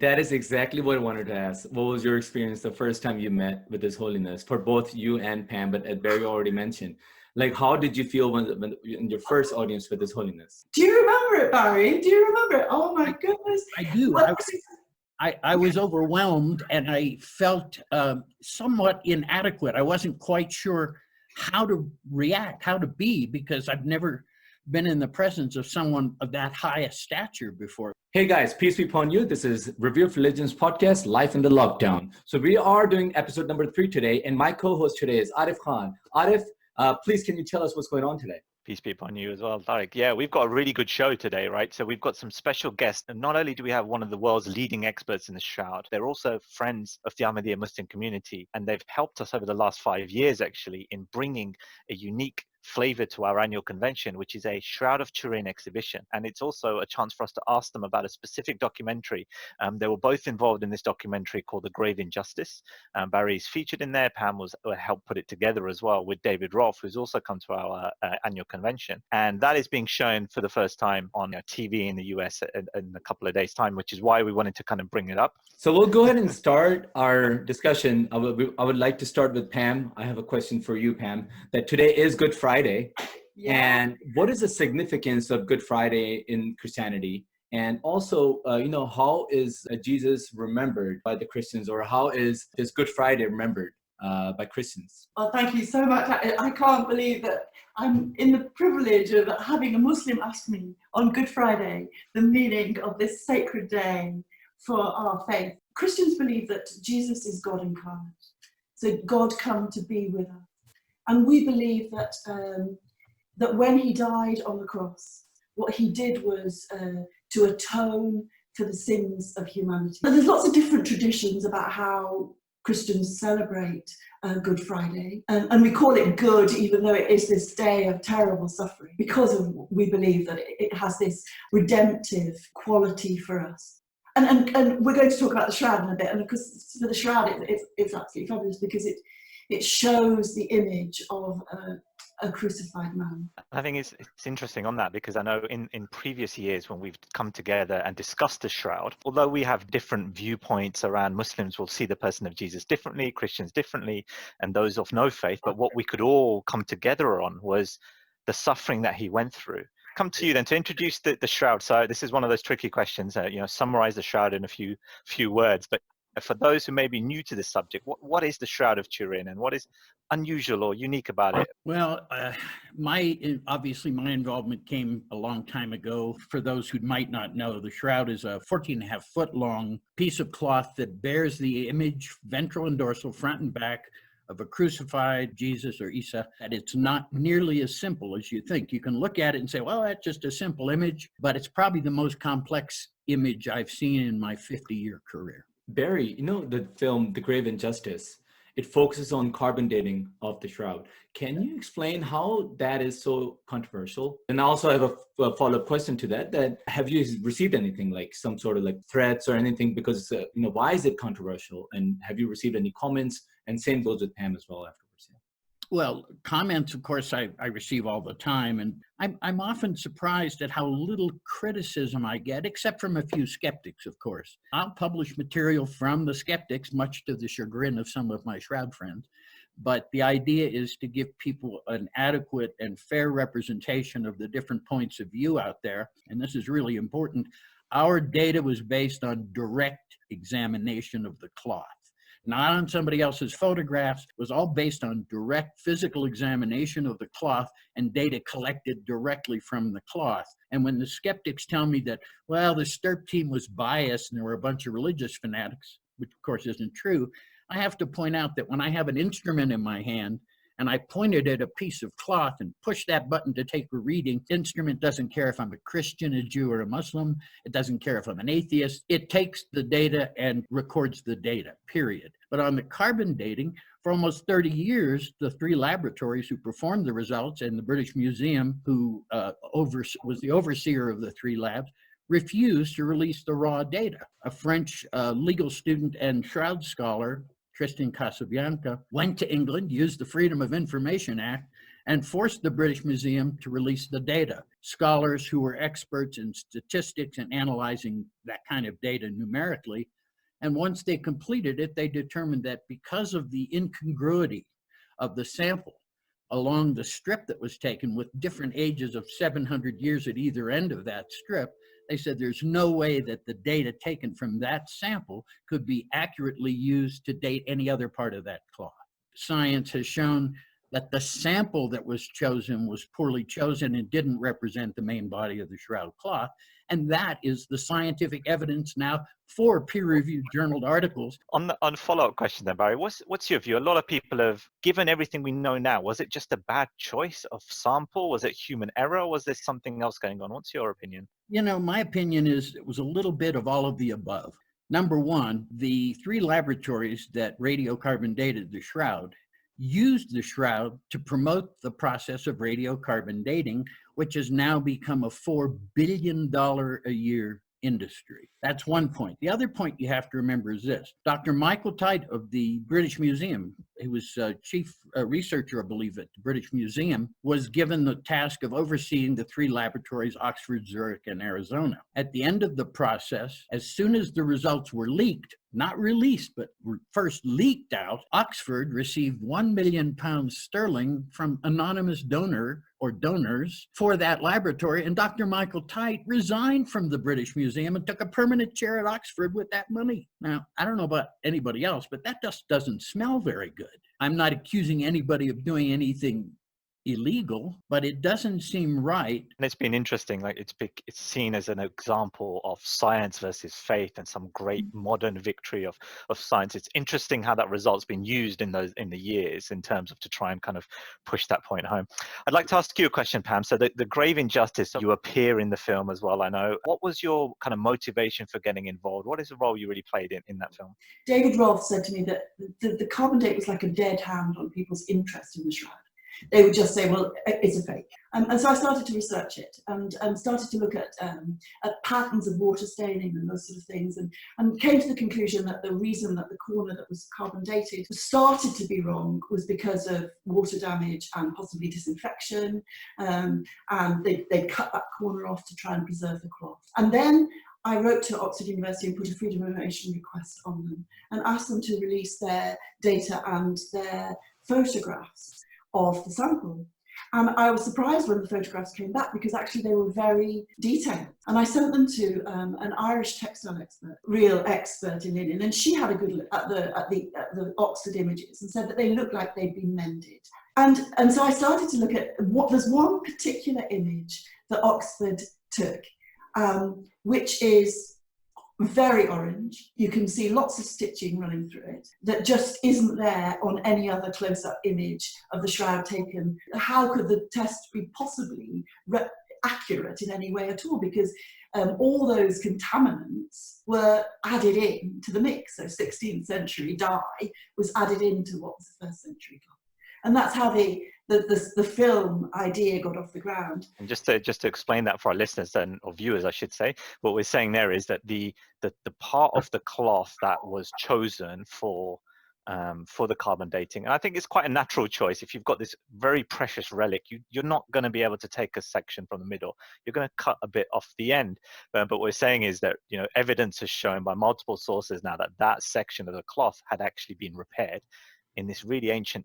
That is exactly what I wanted to ask. What was your experience the first time you met with His Holiness for both you and Pam? But as Barry already mentioned, like, how did you feel when in your first audience with His Holiness? Do you remember it, Barry? Do you remember it? Oh my goodness. I do. I was overwhelmed and I felt somewhat inadequate. I wasn't quite sure how to react, how to be, because I've never been in the presence of someone of that high a stature before. Hey guys, peace be upon you. This is Review of Religions podcast, Life in the Lockdown. So we are doing episode number 3 today, and my co-host today is Arif Khan. Arif, please can you tell us what's going on today? Peace be upon you as well, Tariq. Yeah, we've got a really good show today, right? So we've got some special guests. And not only do we have one of the world's leading experts in the Shroud, they're also friends of the Ahmadiyya Muslim Community. And they've helped us over the last 5 years, actually, in bringing a unique flavor to our annual convention, which is a Shroud of Turin exhibition. And it's also a chance for us to ask them about a specific documentary. They were both involved in this documentary called The Grave Injustice. Barry's featured in there. Pam was helped put it together as well with David Rolfe, who's also come to our annual convention. And that is being shown for the first time on TV in the US in a couple of days' time, which is why we wanted to kind of bring it up. So we'll go ahead and start our discussion. I would like to start with Pam. I have a question for you, Pam, that today is Good Friday. Yeah. And what is the significance of Good Friday in Christianity? And also, how is Jesus remembered by the Christians, or how is this Good Friday remembered by Christians? Oh, thank you so much. I can't believe that I'm in the privilege of having a Muslim ask me on Good Friday the meaning of this sacred day for our faith. Christians believe that Jesus is God incarnate, so God come to be with us. And we believe that that when he died on the cross, what he did was to atone for the sins of humanity. And there's lots of different traditions about how Christians celebrate Good Friday, and we call it good, even though it is this day of terrible suffering, because we believe that it has this redemptive quality for us. And we're going to talk about the Shroud in a bit, and because for the Shroud it's absolutely fabulous because it shows the image of a crucified man. I think it's interesting on that, because I know in previous years when we've come together and discussed the Shroud, although we have different viewpoints around, Muslims will see the person of Jesus differently, Christians differently, and those of no faith, but what we could all come together on was the suffering that he went through. Come to you then to introduce the Shroud. So this is one of those tricky questions, summarize the Shroud in a few words, but for those who may be new to this subject, what is the Shroud of Turin and what is unusual or unique about it? Well, obviously my involvement came a long time ago. For those who might not know, the Shroud is a 14.5-foot long piece of cloth that bears the image, ventral and dorsal, front and back, of a crucified Jesus or Isa, and it's not nearly as simple as you think. You can look at it and say, well, that's just a simple image, but it's probably the most complex image I've seen in my 50-year career. Barry, the film The Grave Injustice, it focuses on carbon dating of the Shroud. Can you explain how that is so controversial? And I also have a follow-up question to that have you received anything like some sort of like threats or anything? Because, why is it controversial? And have you received any comments? And same goes with Pam as well afterwards. Yeah. Well, comments, of course, I receive all the time, and I'm often surprised at how little criticism I get, except from a few skeptics, of course. I'll publish material from the skeptics, much to the chagrin of some of my Shroud friends, but the idea is to give people an adequate and fair representation of the different points of view out there, and this is really important. Our data was based on direct examination of the cloth. Not on somebody else's photographs. It was all based on direct physical examination of the cloth and data collected directly from the cloth. And when the skeptics tell me that, well, the STERP team was biased and there were a bunch of religious fanatics, which of course isn't true, I have to point out that when I have an instrument in my hand and I pointed at a piece of cloth and push that button to take a reading, the instrument doesn't care if I'm a Christian, a Jew, or a Muslim. It doesn't care if I'm an atheist. It takes the data and records the data, period. But on the carbon dating, for almost 30 years, the 3 laboratories who performed the results and the British Museum, who was the overseer of the 3 labs, refused to release the raw data. A French legal student and Shroud scholar, Tristan Casabianca, went to England, used the Freedom of Information Act, and forced the British Museum to release the data. Scholars who were experts in statistics and analyzing that kind of data numerically, and once they completed it, they determined that because of the incongruity of the sample along the strip that was taken with different ages of 700 years at either end of that strip, they said there's no way that the data taken from that sample could be accurately used to date any other part of that cloth. Science has shown that the sample that was chosen was poorly chosen and didn't represent the main body of the shroud cloth. And that is the scientific evidence now for peer-reviewed journaled articles. On follow-up question then, Barrie, what's your view? A lot of people have, given everything we know now, was it just a bad choice of sample? Was it human error? Was there something else going on? What's your opinion? You know, my opinion is it was a little bit of all of the above. Number one, the 3 laboratories that radiocarbon dated the shroud used the shroud to promote the process of radiocarbon dating, which has now become a $4 billion a year industry. That's one point. The other point you have to remember is this. Dr. Michael Tite of the British Museum, who was chief researcher, I believe, at the British Museum, was given the task of overseeing the 3 laboratories, Oxford, Zurich, and Arizona. At the end of the process, as soon as the results were leaked, not released, but were first leaked out, Oxford received £1 million from anonymous donor or donors for that laboratory, and Dr. Michael Tite resigned from the British Museum and took a permanent chair at Oxford with that money. Now, I don't know about anybody else, but that just doesn't smell very good. I'm not accusing anybody of doing anything illegal, but it doesn't seem right. And it's been interesting, like it's seen as an example of science versus faith and some great modern victory of science. It's interesting how that result's been used in the years in terms of to try and kind of push that point home. I'd like to ask you a question, Pam. So the grave injustice, you appear in the film as well, I know. What was your kind of motivation for getting involved? What is the role you really played in that film? David Rolfe said to me that the carbon date was like a dead hand on people's interest in the shroud. They would just say, well, it's a fake. And so I started to research it and started to look at patterns of water staining and those sort of things, and came to the conclusion that the reason that the corner that was carbon dated started to be wrong was because of water damage and possibly disinfection, and they cut that corner off to try and preserve the cloth. And then I wrote to Oxford University and put a freedom of information request on them and asked them to release their data and their photographs of the sample. And I was surprised when the photographs came back because actually they were very detailed. And I sent them to an Irish textile expert, real expert in linen, and she had a good look at the Oxford images and said that they looked like they'd been mended. And so I started to look at there's one particular image that Oxford took, which is very orange. You can see lots of stitching running through it that just isn't there on any other close-up image of the shroud taken. How could the test be possibly accurate in any way at all? Because all those contaminants were added in to the mix. So 16th century dye was added into what was the 1st century cloth. And that's how the film idea got off the ground. And just to explain that for our listeners or viewers, I should say, what we're saying there is that the part of the cloth that was chosen for the carbon dating, and I think it's quite a natural choice. If you've got this very precious relic, you're not going to be able to take a section from the middle. You're going to cut a bit off the end. But what we're saying is that evidence has shown by multiple sources now that section of the cloth had actually been repaired in this really ancient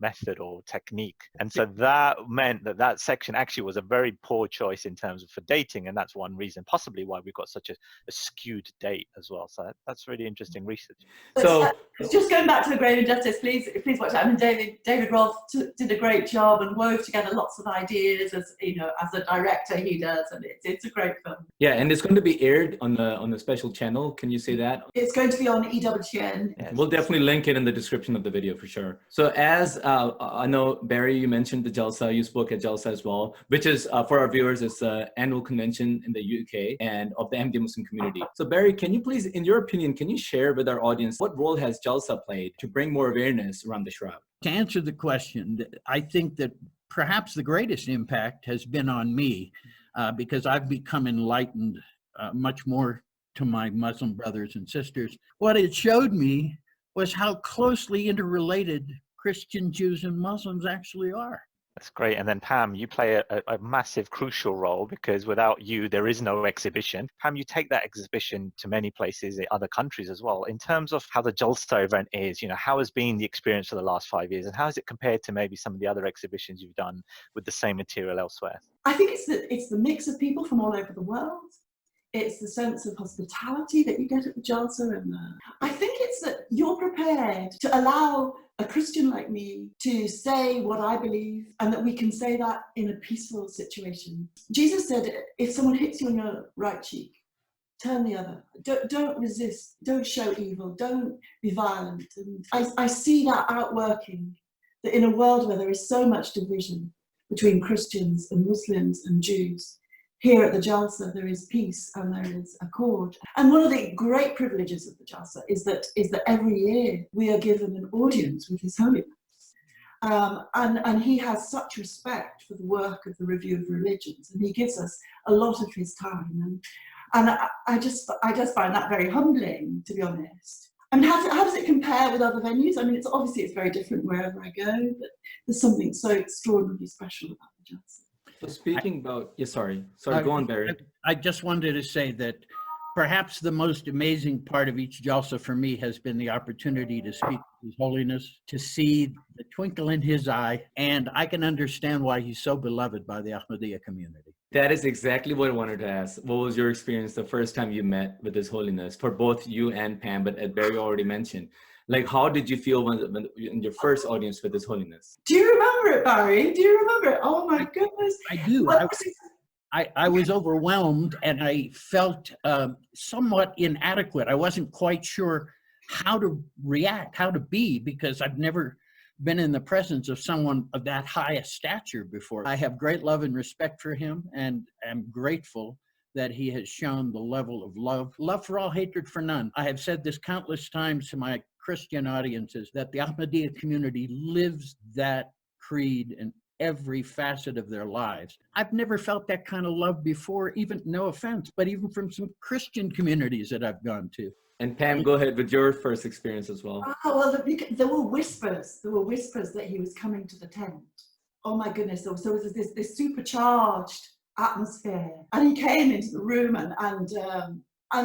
method or technique. And so that meant that section actually was a very poor choice in terms of for dating, and that's one reason possibly why we've got such a skewed date as well. So that's really interesting research. So just going back to the grave injustice, please watch that. I mean, David Rolfe did a great job and wove together lots of ideas as a director he does, and it's a great film. Yeah, and it's going to be aired on the special channel. Can you say that? It's going to be on EWTN. Yes. We'll definitely link it in the description of the video for sure. So as I know, Barrie, you mentioned the Jalsa, you spoke at Jalsa as well, which is for our viewers, it's an annual convention in the UK and of the Ahmadiyya Muslim community. So Barrie, can you please, in your opinion, can you share with our audience what role has Jalsa played to bring more awareness around the shroud? To answer the question, I think that perhaps the greatest impact has been on me because I've become enlightened much more to my Muslim brothers and sisters. What it showed me was how closely interrelated Christian, Jews, and Muslims actually are. That's great. And then Pam, you play a massive, crucial role, because without you, there is no exhibition. Pam, you take that exhibition to many places in other countries as well. In terms of how the Jalsa event is, how has been the experience for the last 5 years, and how is it compared to maybe some of the other exhibitions you've done with the same material elsewhere? I think it's the mix of people from all over the world. It's the sense of hospitality that you get at the Jalsa, and I think it's that you're prepared to allow a Christian like me to say what I believe, and that we can say that in a peaceful situation. Jesus said, if someone hits you on your right cheek, turn the other. Don't resist. Don't show evil. Don't be violent. And I see that outworking, that in a world where there is so much division between Christians and Muslims and Jews, here at the Jalsa there is peace and there is accord. And one of the great privileges of the Jalsa is that every year we are given an audience with His Holiness. And he has such respect for the work of the Review of Religions, and he gives us a lot of his time. And I just find that very humbling, to be honest. I mean, how does it compare with other venues? I mean, it's very different wherever I go, but there's something so extraordinarily special about the Jalsa. So speaking about, sorry, go on, Barrie. I just wanted to say that perhaps the most amazing part of each Jalsa for me has been the opportunity to speak to His Holiness, to see the twinkle in his eye, and I can understand why he's so beloved by the Ahmadiyya community. That is exactly what I wanted to ask. What was your experience the first time you met with His Holiness, for both you and Pam, but as Barrie already mentioned? Like, how did you feel when in your first audience with His Holiness? Do you remember it, Barrie? Do you remember it? Oh my goodness. I do. I was overwhelmed, and I felt somewhat inadequate. I wasn't quite sure how to react, how to be, because I've never been in the presence of someone of that high a stature before. I have great love and respect for him, and am grateful that he has shown the level of love for all, hatred for none. I have said this countless times to my Christian audiences, that the Ahmadiyya community lives that creed in every facet of their lives. I've never felt that kind of love before, even, no offense, but even from some Christian communities that I've gone to. And Pam, go ahead with your first experience as well. Oh, well, there were whispers. There were whispers that he was coming to the tent. Oh my goodness, there was this supercharged atmosphere. And he came into the room, and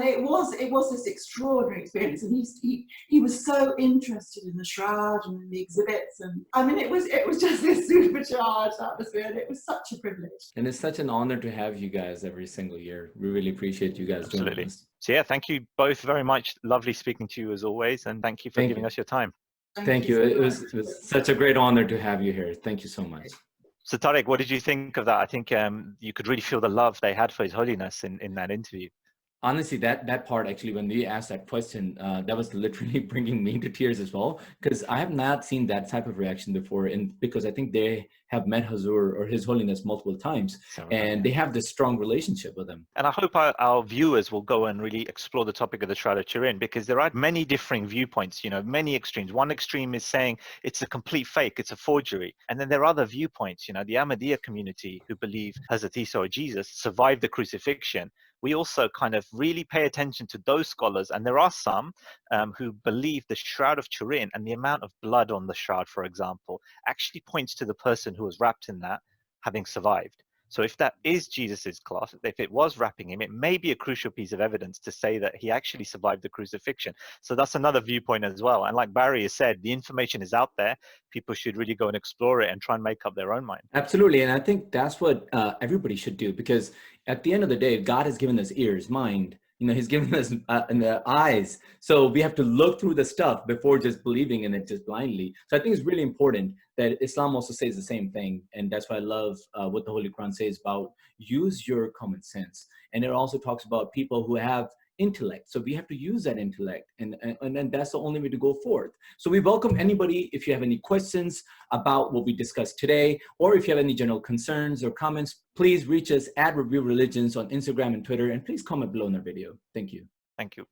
it was this extraordinary experience. And he was so interested in the shroud and in the exhibits, and I mean, it was just this supercharged atmosphere, and it was such a privilege. And it's such an honor to have you guys every single year. We really appreciate you guys doing this. So yeah, thank you both very much. Lovely speaking to you as always, and thank you for giving us your time. Thank you. It was such a great honor to have you here. Thank you so much. So Tariq, what did you think of that? I think you could really feel the love they had for His Holiness in that interview. Honestly, that part, actually, when we asked that question, that was literally bringing me to tears as well, because I have not seen that type of reaction before, and because I think they have met Hazur or His Holiness multiple times, and they have this strong relationship with him. And I hope our viewers will go and really explore the topic of the Shroud of Turin, because there are many differing viewpoints, many extremes. One extreme is saying it's a complete fake, it's a forgery. And then there are other viewpoints, the Ahmadiyya community who believe Hazrat Isa or Jesus survived the crucifixion. We also kind of really pay attention to those scholars, and there are some who believe the Shroud of Turin and the amount of blood on the shroud, for example, actually points to the person who was wrapped in that having survived. So if that is Jesus's cloth, if it was wrapping him, it may be a crucial piece of evidence to say that he actually survived the crucifixion. So that's another viewpoint as well. And like Barrie has said, the information is out there. People should really go and explore it and try and make up their own mind. Absolutely. And I think that's what everybody should do, because at the end of the day, God has given us ears, mind, He's given us in the eyes. So we have to look through the stuff before just believing in it just blindly. So I think it's really important that Islam also says the same thing. And that's why I love what the Holy Quran says about use your common sense. And it also talks about people who have intellect. So we have to use that intellect, and then that's the only way to go forth. So we welcome anybody, if you have any questions about what we discussed today, or if you have any general concerns or comments, please reach us at Review Religions on Instagram and Twitter, and please comment below in our video. Thank you. Thank you.